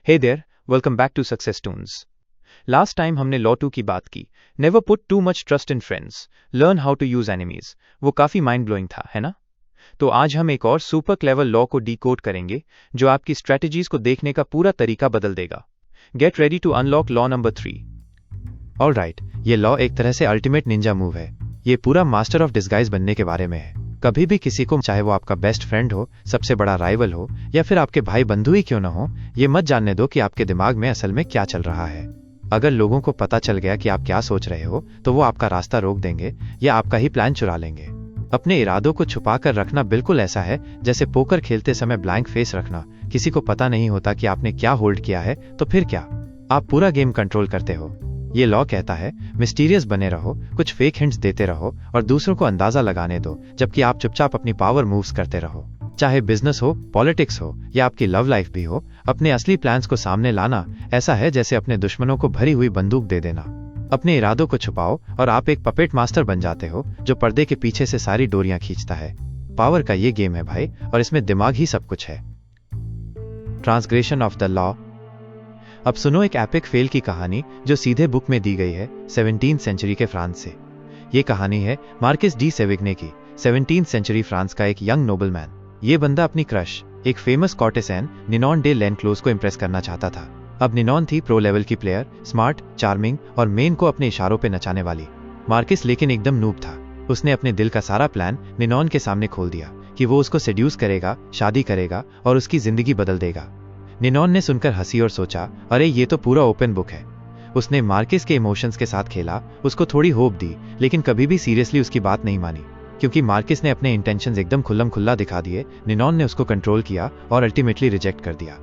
Hey there, welcome back to success toons. Last time हमने law 2 की बात की, never put too much trust in friends, learn how to use enemies. वो काफी mind blowing था, है ना? तो आज हम एक और सुपर क्लेवर लॉ को डीकोड करेंगे जो आपकी स्ट्रेटजीज को देखने का पूरा तरीका बदल देगा। Get ready to unlock law number 3। Alright, ये लॉ एक तरह से अल्टीमेट निंजा मूव है। ये पूरा मास्टर ऑफ डिस्गाइज बनने के बारे में है। कभी भी किसी को, चाहे वो आपका बेस्ट फ्रेंड हो, सबसे बड़ा राइवल हो या फिर आपके भाई बंधु ही क्यों ना हो, ये मत जानने दो कि आपके दिमाग में असल में क्या चल रहा है। अगर लोगों को पता चल गया कि आप क्या सोच रहे हो तो वो आपका रास्ता रोक देंगे या आपका ही प्लान चुरा लेंगे। अपने इरादों को छुपा कर रखना बिल्कुल ऐसा है जैसे पोकर खेलते समय ब्लैंक फेस रखना। किसी को पता नहीं होता कि आपने क्या होल्ड किया है, तो फिर क्या, आप पूरा गेम कंट्रोल करते हो। ये लॉ कहता है मिस्टीरियस बने रहो, कुछ फेक हिंट्स देते रहो और दूसरों को अंदाजा लगाने दो, जबकि आप चुपचाप अपनी पावर मूव्स करते रहो। चाहे बिजनेस हो, पॉलिटिक्स हो या आपकी लव लाइफ भी हो, अपने असली प्लान्स को सामने लाना ऐसा है जैसे अपने दुश्मनों को भरी हुई बंदूक दे देना। अपने इरादों को छुपाओ और आप एक पपेट मास्टर बन जाते हो जो पर्दे के पीछे से सारी डोरियां खींचता है। पावर का ये गेम है भाई, और इसमें दिमाग ही सब कुछ है। Transgression of the law. अब सुनो एक एपिक फेल की कहानी जो सीधे बुक में दी गई है 17th सेंचुरी के फ्रांस से। ये कहानी है मार्किस डी सेविग्ने की। 17th सेंचुरी फ्रांस का एक यंग नोबलमैन। ये बंदा अपनी क्रश, एक फेमस कॉर्टेसन निनॉन डे लेनक्लोज को इंप्रेस करना चाहता था। अब निनॉन थी प्रो लेवल की प्लेयर, स्मार्ट, चार्मिंग और मेन को अपने इशारों पे नचाने वाली। मार्किस लेकिन एकदम नूब था। उसने अपने दिल का सारा प्लान निनॉन के सामने खोल दिया कि वो उसको सेड्यूस करेगा, शादी करेगा और उसकी जिंदगी बदल देगा। निनॉन ने सुनकर हंसी और सोचा, अरे ये तो पूरा ओपन बुक है। उसने मार्किस के इमोशंस के साथ खेला, उसको थोड़ी होप दी, लेकिन कभी भी सीरियसली उसकी बात नहीं मानी। क्योंकि मार्किस ने अपने इंटेंशंस एकदम खुल्लम खुल्ला दिखा दिए, निनॉन ने उसको कंट्रोल किया और अल्टीमेटली रिजेक्ट कर दिया।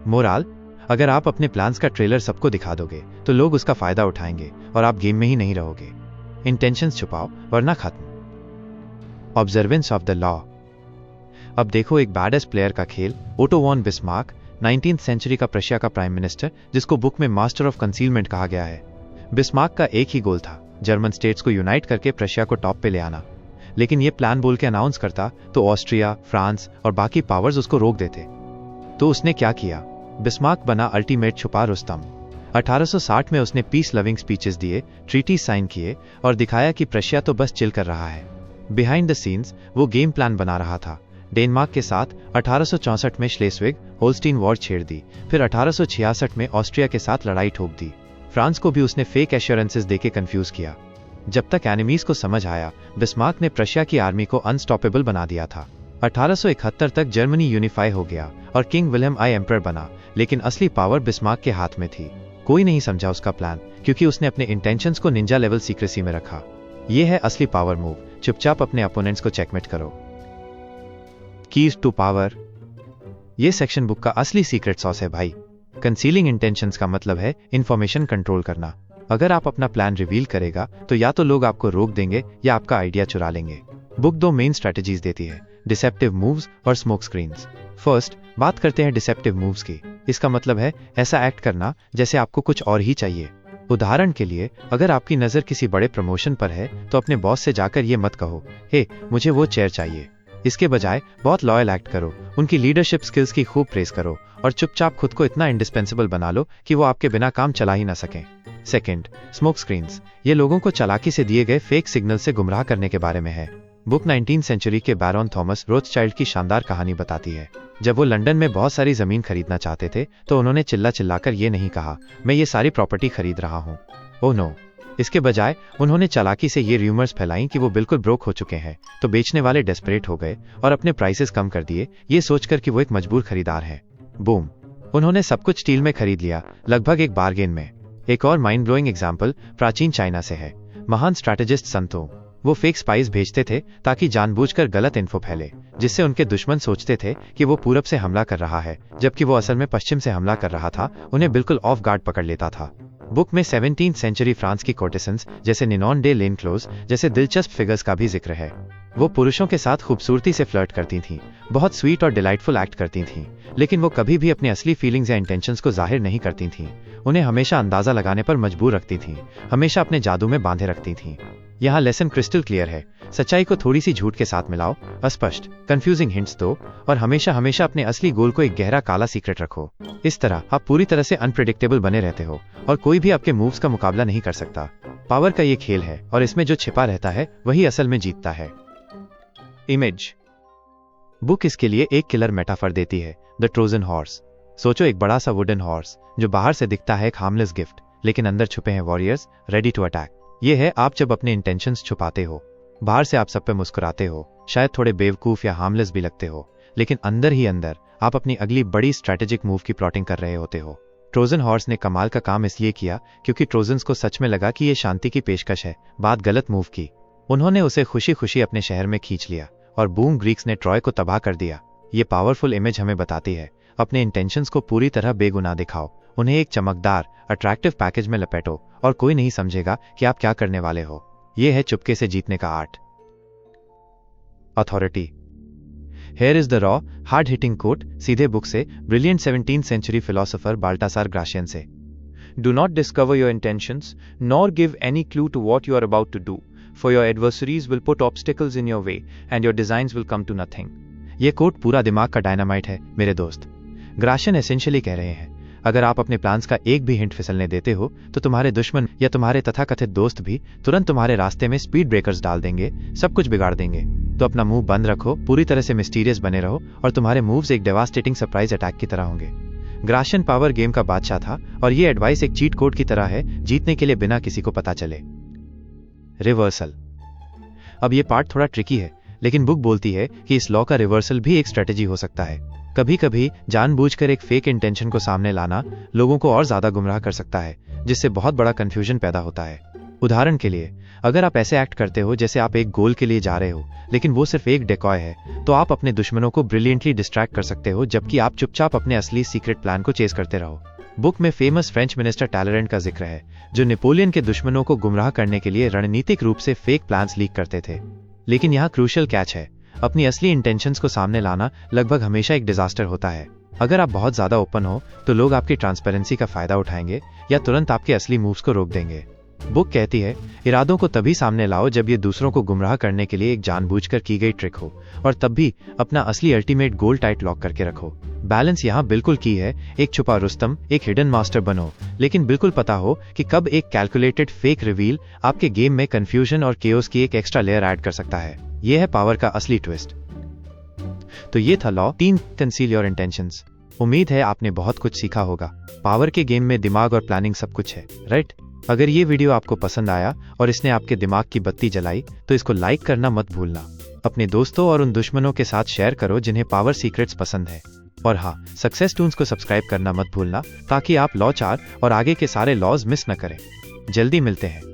मोराल, अगर आप अपने प्लान्स का ट्रेलर सबको दिखा दोगे तो लोग उसका फायदा उठाएंगे और आप गेम में ही नहीं रहोगे। इंटेंशंस छुपाओ वरना खत्म। Observance of the law. अब देखो एक बैडेस्ट प्लेयर का खेल। Otto von Bismarck, 19th century का प्रशिया का प्राइम मिनिस्टर, जिसको बुक में मास्टर ऑफ कंसीलमेंट कहा गया है। बिस्मार्क का एक ही गोल था, जर्मन स्टेट्स को यूनाइट करके प्रशिया को टॉप पे ले आना। लेकिन ये प्लान बोल के अनाउंस करता तो ऑस्ट्रिया, फ्रांस और बाकी पावर्स उसको रोक देते। तो उसने क्या किया? बिस्मार्क बना अल्टीमेट छुपा रुस्तम। 1860 में उसने पीस लविंग स्पीचेस दिए, ट्रीटी साइन किए और दिखाया कि प्रशिया तो बस चिल कर रहा है। बिहाइंड द सीन्स वो गेम प्लान बना रहा था। डेनमार्क के साथ 1864 में श्लेस्विग होल्स्टीन वॉर छेड़ दी, फिर 1866 में ऑस्ट्रिया के साथ लड़ाई ठोक दी। फ्रांस को भी उसने फेक एश्योरेंसेस देके कंफ्यूज किया। जब तक एनिमीज को समझ आया, बिस्मार्क ने प्रशिया की आर्मी को अनस्टॉपेबल बना दिया था। 1871 तक जर्मनी यूनिफाई हो गया और किंग विलियम आई एम्परर बना, लेकिन असली पावर बिस्मार्क के हाथ में थी। कोई नहीं समझा उसका प्लान, क्योंकि उसने अपने इंटेंशंस को निंजा लेवल सीक्रेसी में रखा। यह है असली पावर मूव। चुपचाप अपने अपोनेंट्स को चेकमेट करो। Keys to power. ये सेक्शन बुक का असली सीक्रेट सॉस है भाई। कंसीलिंग इंटेंशंस का मतलब है इंफॉर्मेशन कंट्रोल करना। अगर आप अपना प्लान रिवील करेगा तो या तो लोग आपको रोक देंगे या आपका आइडिया चुरा लेंगे। बुक दो मेन स्ट्रेटजीज देती है, डिसेप्टिव मूव्स और स्मोक स्क्रीन्स। फर्स्ट बात करते हैं डिसेप्टिव मूव्स की। इसका मतलब है ऐसा एक्ट करना जैसे आपको कुछ और ही चाहिए। उदाहरण के लिए, अगर आपकी नजर किसी बड़े प्रमोशन पर है तो अपने बॉस से जाकर ये मत कहो, हे मुझे वो चेयर चाहिए। इसके बजाय बहुत लॉयल एक्ट करो, उनकी लीडरशिप स्किल्स की खूब प्रेस करो और चुपचाप खुद को इतना इंडिस्पेंसिबल बना लो कि वो आपके बिना काम चला ही ना सकें। Second, smoke screens. ये लोगों को चालाकी से दिए गए फेक सिग्नल से गुमराह करने के बारे में है। बुक 19th सेंचुरी के बैरन थॉमस रोथस्चाइल्ड की शानदार कहानी बताती है। जब वो लंदन में बहुत सारी जमीन खरीदना चाहते थे तो उन्होंने चिल्ला चिल्लाकर ये नहीं कहा, मैं ये सारी प्रॉपर्टी खरीद रहा हूँ। Oh no. इसके बजाय उन्होंने चालाकी से ये रूमर्स फैलाई कि वो बिल्कुल ब्रोक हो चुके हैं, तो बेचने वाले डेस्परेट हो गए और अपने प्राइसेस कम कर दिए, ये सोचकर कि वो एक मजबूर खरीदार है। बूम, उन्होंने सब कुछ स्टील में खरीद लिया, लगभग एक बार्गेन में। एक और माइंड ब्लोइंग एग्जाम्पल प्राचीन चाइना से है। महान स्ट्रैटेजिस्ट संतो, वो फेक स्पाइस भेजते थे ताकि जानबूझकर गलत इन्फो फैले, जिससे उनके दुश्मन सोचते थे कि वो पूरब से हमला कर रहा है, जबकि वो असल में पश्चिम से हमला कर रहा था। उन्हें बिल्कुल ऑफ गार्ड पकड़ लेता था। बुक में 17th सेंचुरी फ्रांस की कोर्टेसन्स जैसे निनॉन डे लेनक्लोज जैसे दिलचस्प फिगर्स का भी जिक्र है। वो पुरुषों के साथ खूबसूरती से फ्लर्ट करती थीं, बहुत स्वीट और डिलाइटफुल एक्ट करती थीं, लेकिन वो कभी भी अपनी असली फीलिंग्स या इंटेंशंस को जाहिर नहीं करती थीं। उन्हें हमेशा अंदाजा लगाने पर मजबूर रखती थीं, हमेशा अपने जादू में बांधे रखती थीं। यहाँ लेसन क्रिस्टल क्लियर है, सच्चाई को थोड़ी सी झूठ के साथ मिलाओ, अस्पष्ट कंफ्यूजिंग हिंट्स दो और हमेशा हमेशा अपने असली गोल को एक गहरा काला सीक्रेट रखो। इस तरह आप पूरी तरह से अनप्रेडिक्टेबल बने रहते हो और कोई भी आपके मूव्स का मुकाबला नहीं कर सकता। पावर का ये खेल है और इसमें जो छिपा रहता है वही असल में जीतता है। इमेज। बुक इसके लिए एक किलर मेटाफर देती है, द ट्रोजन हॉर्स। सोचो एक बड़ा सा वुडन हॉर्स जो बाहर से दिखता है एक हार्मलेस गिफ्ट, लेकिन अंदर छुपे हैं वॉरियर्स रेडी टू अटैक। ये है आप जब अपने इंटेंशंस छुपाते हो। बाहर से आप सब पे मुस्कुराते हो, शायद थोड़े बेवकूफ या हार्मलेस भी लगते हो, लेकिन अंदर ही अंदर आप अपनी अगली बड़ी स्ट्रैटेजिक मूव की प्लॉटिंग कर रहे होते हो। ट्रोजन हॉर्स ने कमाल का काम इसलिए किया क्योंकि ट्रोजन्स को सच में लगा कि ये शांति की पेशकश है, बात गलत मूव की। उन्होंने उसे खुशी खुशी अपने शहर में खींच लिया और बूम ग्रीक्स ने ट्रॉय को तबाह कर दिया। ये पावरफुल इमेज हमें बताती है, अपने इंटेंशंस को पूरी तरह बेगुनाह दिखाओ, उन्हें एक चमकदार अट्रैक्टिव पैकेज में लपेटो और कोई नहीं समझेगा कि आप क्या करने वाले हो। यह है चुपके से जीतने का art. Authority. Here is the raw, hard-hitting quote, सीधे बुक से, ब्रिलियंट 17th century philosopher बाल्टासार ग्राशियन से। Do not discover your intentions, nor give any clue to what you are about to do, for your adversaries will put obstacles in your way, and your designs will come to nothing. ये coat पूरा दिमाग का dynamite है मेरे दोस्त। ग्राशियन essentially कह रहे हैं, अगर आप अपने प्लान्स का एक भी हिंट फिसलने देते हो तो तुम्हारे दुश्मन या तुम्हारे तथाकथित दोस्त भी तुरंत तुम्हारे रास्ते में स्पीड ब्रेकर्स डाल देंगे, सब कुछ बिगाड़ देंगे। तो अपना मुंह बंद रखो, पूरी तरह से मिस्टीरियस बने रहो और तुम्हारे मूव्स एक डेवास्टेटिंग सरप्राइज अटैक की तरह होंगे। ग्राशियन पावर गेम का बादशाह था और ये एडवाइस एक चीट कोड की तरह है, जीतने के लिए बिना किसी को पता चले। रिवर्सल। अब ये पार्ट थोड़ा ट्रिकी है, लेकिन बुक बोलती है कि इस लॉ का रिवर्सल भी एक स्ट्रेटेजी हो सकता है। कभी कभी जानबूझकर एक फेक इंटेंशन को सामने लाना लोगों को और ज्यादा गुमराह कर सकता है, जिससे बहुत बड़ा कंफ्यूजन पैदा होता है। उदाहरण के लिए, अगर आप ऐसे एक्ट करते हो जैसे आप एक गोल के लिए जा रहे हो, लेकिन वो सिर्फ एक डेकॉय है, तो आप अपने दुश्मनों को ब्रिलियंटली डिस्ट्रैक्ट कर सकते हो, जबकि आप चुपचाप अपने असली सीक्रेट प्लान को चेस करते रहो। बुक में फेमस फ्रेंच मिनिस्टर टैलेरेंट का जिक्र है, जो नेपोलियन के दुश्मनों को गुमराह करने के लिए रणनीतिक रूप से फेक प्लान्स लीक करते थे। लेकिन यहाँ क्रूशियल कैच है, अपनी असली इंटेंशंस को सामने लाना लगभग हमेशा एक डिजास्टर होता है। अगर आप बहुत ज्यादा ओपन हो तो लोग आपकी ट्रांसपेरेंसी का फायदा उठाएंगे या तुरंत आपके असली मूव्स को रोक देंगे। बुक कहती है, इरादों को तभी सामने लाओ जब ये दूसरों को गुमराह करने के लिए एक जानबूझकर की गई ट्रिक हो, और तब भी अपना असली अल्टीमेट गोल टाइट लॉक करके रखो। बैलेंस यहाँ बिल्कुल की है, एक छुपा रुस्तम, एक हिडन मास्टर बनो, लेकिन बिल्कुल पता हो कि कब एक कैलकुलेटेड फेक रिवील आपके गेम में कंफ्यूजन और केओस की एक एक्स्ट्रा लेयर ऐड कर सकता है। यह है पावर का असली ट्विस्ट। तो ये था लॉ 3, कंसील योर इंटेंशंस। उम्मीद है आपने बहुत कुछ सीखा होगा। पावर के गेम में दिमाग और प्लानिंग सब कुछ है, राइट? अगर ये वीडियो आपको पसंद आया और इसने आपके दिमाग की बत्ती जलाई तो इसको लाइक करना मत भूलना। अपने दोस्तों और उन दुश्मनों के साथ शेयर करो जिन्हें पावर सीक्रेट्स पसंद है। और हाँ, सक्सेस टून्स को सब्सक्राइब करना मत भूलना ताकि आप लॉ 4 और आगे के सारे लॉज मिस न करें। जल्दी मिलते हैं।